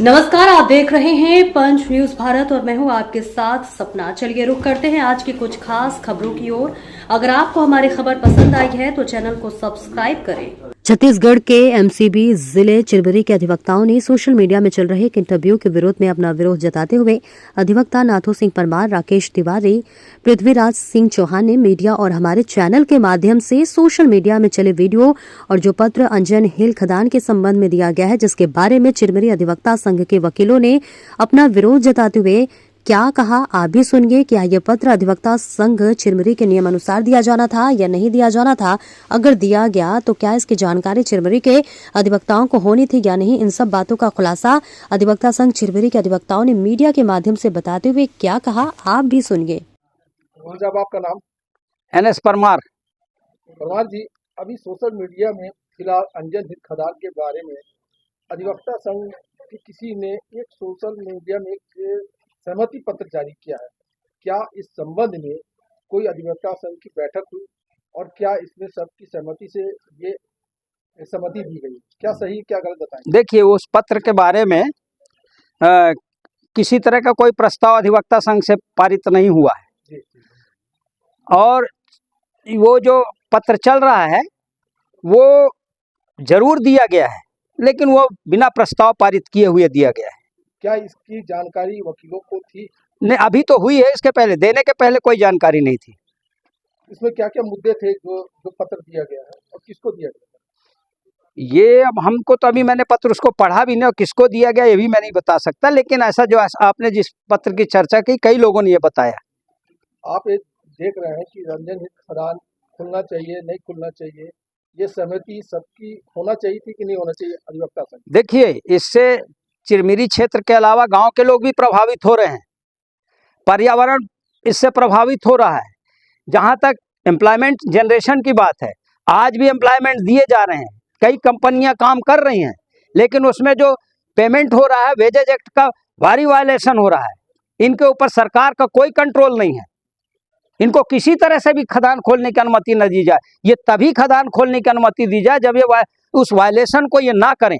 नमस्कार, आप देख रहे हैं पंच न्यूज भारत और मैं हूं आपके साथ सपना। चलिए रुक करते हैं आज की कुछ खास खबरों की ओर। अगर आपको हमारी खबर पसंद आई है तो चैनल को सब्सक्राइब करें। छत्तीसगढ़ के एमसीबी जिले चिरबरी के अधिवक्ताओं ने सोशल मीडिया में चल रहे एक इंटरव्यू के विरोध में अपना विरोध जताते हुए अधिवक्ता नाथू सिंह परमार, राकेश तिवारी, पृथ्वीराज सिंह चौहान ने मीडिया और हमारे चैनल के माध्यम से सोशल मीडिया में चले वीडियो और जो पत्र अंजन हिल खदान के संबंध में दिया गया है, जिसके बारे में चिरबरी अधिवक्ता संघ के वकीलों ने अपना विरोध जताते हुए क्या कहा, आप भी सुनिए। क्या ये पत्र अधिवक्ता संघ चिरमरी के नियम अनुसार दिया जाना था या नहीं दिया जाना था? अगर दिया गया तो क्या इसकी जानकारी चिरमरी के अधिवक्ताओं को होनी थी या नहीं? इन सब बातों का खुलासा अधिवक्ता संघ चिरमरी के अधिवक्ताओं ने मीडिया के माध्यम से बताते हुए क्या कहा, आप भी सुनिए। आपका नाम? NS परमार। परमार जी, अभी सोशल मीडिया में फिलहाल अंजन हिल खदान के बारे में अधिवक्ता संघ की किसी ने एक सोशल मीडिया में एक सहमति पत्र जारी किया है। क्या इस संबंध में कोई अधिवक्ता संघ की बैठक हुई और क्या इसमें सबकी सहमति से ये सहमति दी गई? क्या सही क्या गलत बताएं? देखिए, उस पत्र के बारे में किसी तरह का कोई प्रस्ताव अधिवक्ता संघ से पारित नहीं हुआ है। जी। और वो जो पत्र चल रहा है वो जरूर दिया गया है, लेकिन वो बिना प्रस्ताव पारित किए हुए दिया गया है। क्या इसकी जानकारी वकीलों को थी? नहीं, अभी तो हुई है, इसके पहले देने के पहले कोई जानकारी नहीं थी। इसमें क्या क्या मुद्दे थे जो पत्र दिया गया है और किसको दिया गया? ये अब हमको तो अभी मैंने पत्र उसको पढ़ा भी नहीं और किसको दिया गया ये भी मैं नहीं बता सकता, लेकिन ऐसा जो आपने जिस पत्र की चर्चा की, कई लोगों ने ये बताया। आप एक देख रहे हैं कि अंजन हिल खदान खुलना चाहिए नहीं खुलना चाहिए, ये सहमति सबकी होना चाहिए थी कि नहीं होना चाहिए अधिवक्ता संघ? देखिए, इससे चिरमिरी क्षेत्र के अलावा गांव के लोग भी प्रभावित हो रहे हैं, पर्यावरण इससे प्रभावित हो रहा है। जहां तक एम्प्लॉयमेंट जनरेशन की बात है, आज भी एम्प्लॉयमेंट दिए जा रहे हैं, कई कंपनियां काम कर रही हैं, लेकिन उसमें जो पेमेंट हो रहा है वेजेज एक्ट का भारी वायलेशन हो रहा है। इनके ऊपर सरकार का कोई कंट्रोल नहीं है। इनको किसी तरह से भी खदान खोलने की अनुमति न दी जाए। ये तभी खदान खोलने की अनुमति दी जाए जब ये उस वायलेशन को ये ना करें,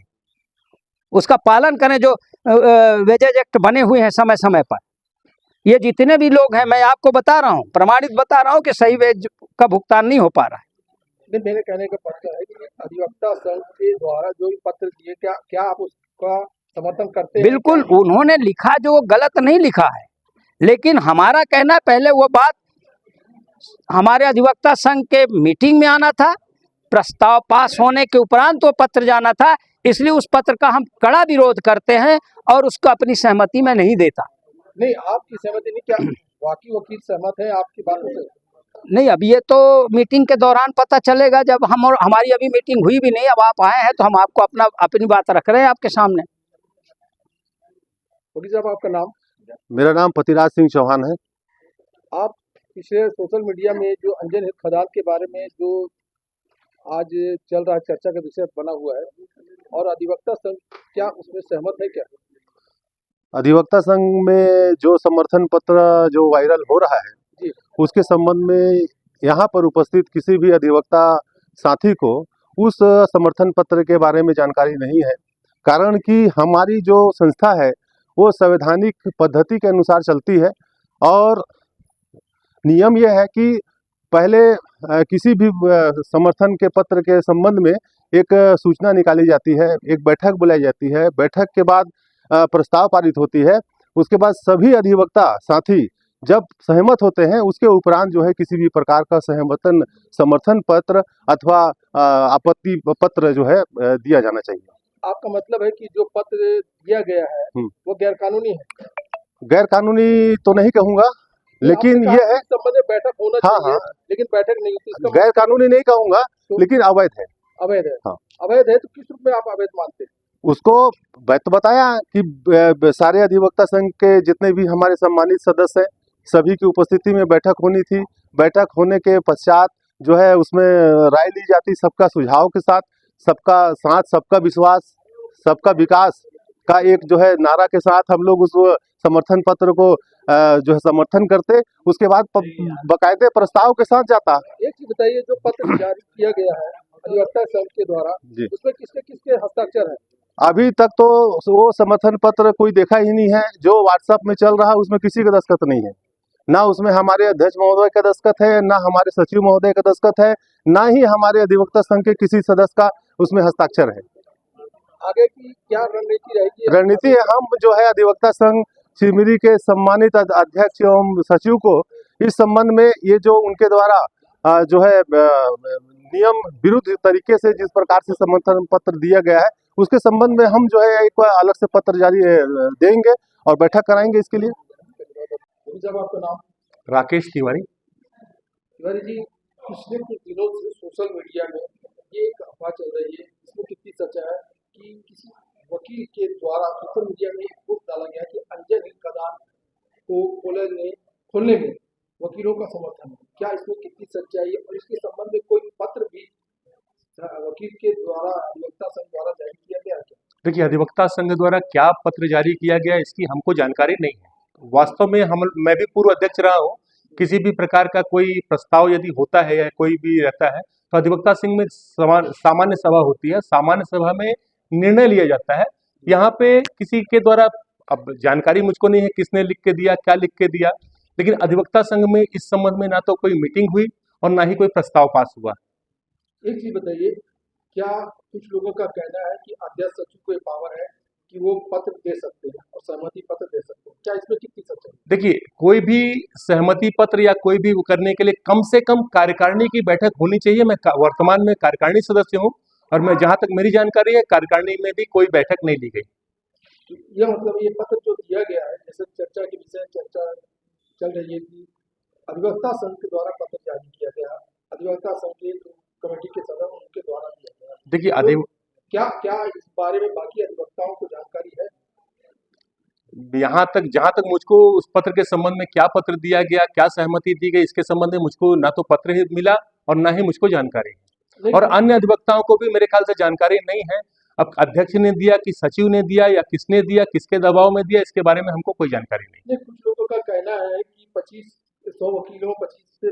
उसका पालन करें जो वेजेज एक्ट बने हुए हैं समय समय पर। ये जितने भी लोग हैं, मैं आपको बता रहा हूँ, प्रमाणित बता रहा हूँ कि सही वेज का भुगतान नहीं हो पा रहा है। मेरे कहने का पत्र है कि अधिवक्ता संघ के द्वारा जो भी पत्र दिए, क्या आप उसका समर्थन करते हैं? बिल्कुल, उन्होंने लिखा जो वो गलत नहीं लिखा है, लेकिन हमारा कहना पहले वो बात हमारे अधिवक्ता संघ के मीटिंग में आना था, प्रस्ताव पास होने के उपरांत वो पत्र जाना था। इसलिए उस पत्र का हम कड़ा विरोध करते हैं और उसको अपनी सहमति में नहीं देता। नहीं, आपकी सहमति नहीं? क्या बाकी वकील सहमत है आपकी बातों से? नहीं, अब ये तो मीटिंग के दौरान पता चलेगा, जब हमारी अभी मीटिंग हुई भी नहीं। अब आप आए हैं तो हम आपको अपनी बात रख रहे हैं आपके सामने। वकील साहब, आपका नाम? मेरा नाम पृथ्वीराज सिंह चौहान है। आप पिछले सोशल मीडिया में जो अंजन हिल खदान के बारे में जो आज चल रहा है, चर्चा का विषय बना हुआ है, और अधिवक्ता संघ क्या उसमें सहमत है? क्या अधिवक्ता संघ में जो समर्थन पत्र जो वायरल हो रहा है जी, उसके संबंध में यहाँ पर उपस्थित किसी भी अधिवक्ता साथी को उस समर्थन पत्र के बारे में जानकारी नहीं है। कारण कि हमारी जो संस्था है वो संवैधानिक पद्धति के अनुसार चलती है और नियम यह है कि पहले किसी भी समर्थन के पत्र के संबंध में एक सूचना निकाली जाती है, एक बैठक बुलाई जाती है, बैठक के बाद प्रस्ताव पारित होती है। उसके बाद सभी अधिवक्ता साथी जब सहमत होते हैं उसके उपरांत जो है किसी भी प्रकार का समर्थन पत्र अथवा आपत्ति पत्र जो है दिया जाना चाहिए। आपका मतलब है कि जो पत्र दिया गया है वो गैरकानूनी है? गैरकानूनी तो नहीं कहूँगा, लेकिन ये है संबंध में बैठक होना चाहिए। हाँ, लेकिन बैठक नहीं होती। गैर कानूनी नहीं कहूँगा, लेकिन अवैध है। अवैध है? हाँ। अवैध है तो किस रूप में आप अवैध मानते हैं? उसको तो बताया कि सारे अधिवक्ता संघ के जितने भी हमारे सम्मानित सदस्य हैं सभी की उपस्थिति में बैठक होनी थी। बैठक होने के पश्चात जो है उसमें राय ली जाती, सबका सुझाव के साथ, सबका साथ, सबका विश्वास, सबका विकास का एक जो है नारा के साथ हम लोग उस समर्थन पत्र को जो है समर्थन करते। उसके बाद बकायदे प्रस्ताव के साथ जाता। एक चीज बताइए, जो पत्र जारी किया गया है अधिवक्ता संघ के द्वारा, उसमें किसके किसके हस्ताक्षर है? अभी तक तो वो समर्थन पत्र कोई देखा ही नहीं है। जो व्हाट्सएप में चल रहा है उसमें किसी का दस्तखत नहीं है, ना उसमें हमारे अध्यक्ष महोदय का दस्तखत है, ना हमारे सचिव महोदय का दस्तखत है, ना ही हमारे अधिवक्ता संघ के किसी सदस्य का उसमें हस्ताक्षर है। आगे की क्या रणनीति रहेगी? रणनीति हम जो है अधिवक्ता संघ चिरमिरी के सम्मानित अध्यक्ष एवं सचिव को इस संबंध में ये जो उनके द्वारा जो है नियम विरुद्ध तरीके से जिस प्रकार से समर्थन पत्र दिया गया है उसके संबंध में हम जो है एक अलग से पत्र जारी देंगे और बैठक कराएंगे इसके लिए। जब आपका नाम? राकेश तिवारी। तिवारी जी, पिछले कुछ दिनों से सोशल मीडिया में ये एक अफवाह चल रही है, इसमें कितनी सच्चा है कि किसी वकील के द्वारा सोशल मीडिया में एक पोस्ट डाला गया कि अंजन हिल खदान को खोलने में वकीलों का समर्थन है। क्या इसमें कितनी सच्चाई है और इसके संबंध में कोई पत्र भी वकील के द्वारा अधिवक्ता संघ द्वारा जारी किया गया है? देखिए, अधिवक्ता संघ द्वारा क्या पत्र जारी किया गया इसकी हमको जानकारी नहीं है। वास्तव में मैं भी पूर्व अध्यक्ष रहा हूँ। किसी भी प्रकार का कोई प्रस्ताव यदि होता है या कोई भी रहता है तो अधिवक्ता संघ में सामान्य सभा होती है। सामान्य सभा में निर्णय लिया जाता है। यहाँ पे किसी के द्वारा, अब जानकारी मुझको नहीं है किसने लिख के दिया, क्या लिख के दिया, लेकिन अधिवक्ता संघ में इस संबंध में ना तो कोई मीटिंग हुई और ना ही कोई प्रस्ताव पास हुआ। एक चीज बताइए, क्या कुछ लोगों का कहना है कि अध्यक्ष सचिव को पावर है कि वो पत्र दे सकते हैं और सहमति पत्र दे सकते हैं? क्या इसमें कितनी सच्चाई है? देखिए, कोई भी सहमति पत्र या कोई भी करने के लिए कम से कम कार्यकारिणी की बैठक होनी चाहिए। मैं वर्तमान में कार्यकारिणी सदस्य हूँ और मैं जहाँ तक मेरी जानकारी है कार्यकारिणी में भी कोई बैठक नहीं ली गई। यह मतलब ये पत्र जो दिया गया है, जैसे चर्चा के विषय चर्चा चल रही है कि अधिवक्ता संघ के द्वारा पत्र जारी किया गया, अधिवक्ता संघ के जो कमेटी के सदस्य उनके द्वारा दिया गया। देखिए, तो क्या इस बारे में बाकी अधिवक्ताओं को जानकारी है? यहाँ तक जहाँ तक मुझको उस पत्र के संबंध में क्या पत्र दिया गया, क्या सहमति दी गई, इसके संबंध में मुझको ना तो पत्र ही मिला और ना ही मुझको जानकारी है। और अन्य अधिवक्ताओं को भी मेरे ख्याल से जानकारी नहीं है। अब अध्यक्ष ने दिया कि सचिव ने दिया या किसने दिया, किसके दबाव में दिया, इसके बारे में हमको कोई जानकारी नहीं। कुछ लोगों का कहना है कि 25 से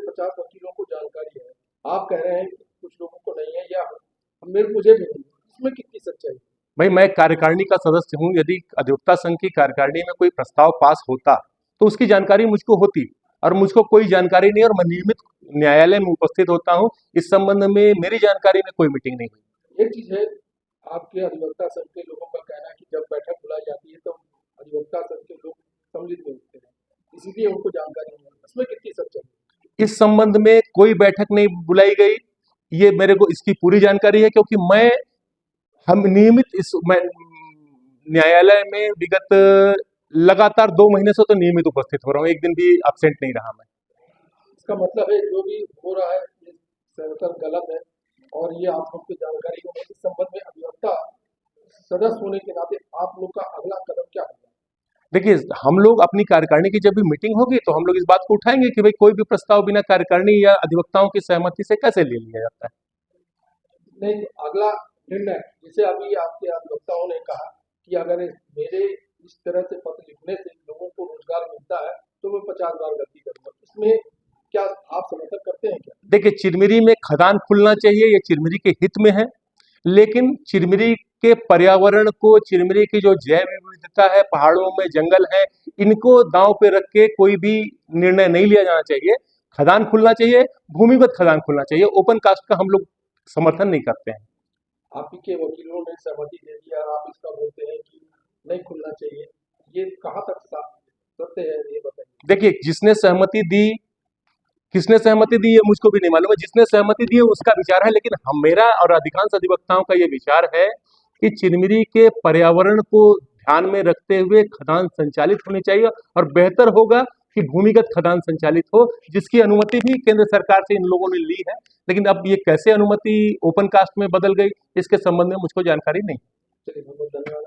50 वकीलों को जानकारी है। आप कह रहे हैं कि कुछ लोगों को नहीं है, या मुझे भी नहीं। इसमें कितनी सच्चाई है? भाई, मैं कार्यकारिणी का सदस्य हूँ। यदि अधिवक्ता संघ की कार्यकारिणी में कोई प्रस्ताव पास होता तो उसकी जानकारी मुझको होती, और मुझको कोई जानकारी नहीं और मैं नियमित न्यायालय में उपस्थित होता हूँ। इस संबंध में मेरी जानकारी में कोई मीटिंग नहीं हुई। एक चीज है, आपके अधिवक्ता संघ के लोगों का कहना है कि जब बैठक बुलाई जाती है तो अधिवक्ता संघ के लोग सम्मिलित नहीं होते हैं, इसीलिए उनको जानकारी नहीं है। इसमें कितनी सच्चाई है? इस संबंध में कोई बैठक नहीं बुलाई गई, ये मेरे को इसकी पूरी जानकारी है, क्योंकि हम नियमित न्यायालय में विगत लगातार 2 महीने से तो नियमित उपस्थित हो रहा हूँ। एक दिन भी एब्सेंट नहीं रहा मैं। इसका मतलब है जो भी हो रहा है ये सरकार गलत है और ये आप लोग की जानकारी हो। इस संबंध में अधिवक्ता सदस्य होने के नाते आप लोग का अगला कदम क्या होगा? देखिए, हम लोग अपनी कार्यकारिणी की जब भी मीटिंग होगी तो हम लोग इस बात को उठाएंगे कि भाई कोई भी प्रस्ताव बिना कार्यकारिणी या अधिवक्ताओं की सहमति से कैसे ले लिया जाता है। नहीं, अगला निर्णय, जैसे अभी आपके अधिवक्ताओं ने कहा कि अगर मेरे इस तरह से पत्र लिखने से लोगों को रोजगार मिलता है तो मैं 50 बार गलती करूंगा, इसमें क्या आप समर्थन करते हैं? क्या देखिए, चिरमिरी में खदान खुलना चाहिए, ये चिरमिरी के हित में है, लेकिन चिरमिरी के पर्यावरण को, चिरमिरी की जो जैव विविधता है, पहाड़ों में जंगल है, इनको दांव पे रख के कोई भी निर्णय नहीं लिया जाना चाहिए। खदान खुलना चाहिए, भूमिगत खदान खुलना चाहिए। ओपन कास्ट का हम लोग समर्थन नहीं करते हैं। आपके वकीलों ने सहमति दे दिया, आप इसका बोलते हैं कि नहीं खुलना चाहिए, ये कहाँ तक सत्य है ये बताइए। देखिए, किसने सहमति दी ये मुझको भी नहीं मालूम है। जिसने सहमति दी है उसका विचार है, लेकिन मेरा और अधिकांश अधिवक्ताओं का ये विचार है कि चिरमिरी के पर्यावरण को ध्यान में रखते हुए खदान संचालित होनी चाहिए, और बेहतर होगा कि भूमिगत खदान संचालित हो, जिसकी अनुमति भी केंद्र सरकार से इन लोगों ने ली है। लेकिन अब ये कैसे अनुमति ओपन कास्ट में बदल गई, इसके संबंध में मुझको जानकारी नहीं। चलिए, बहुत धन्यवाद।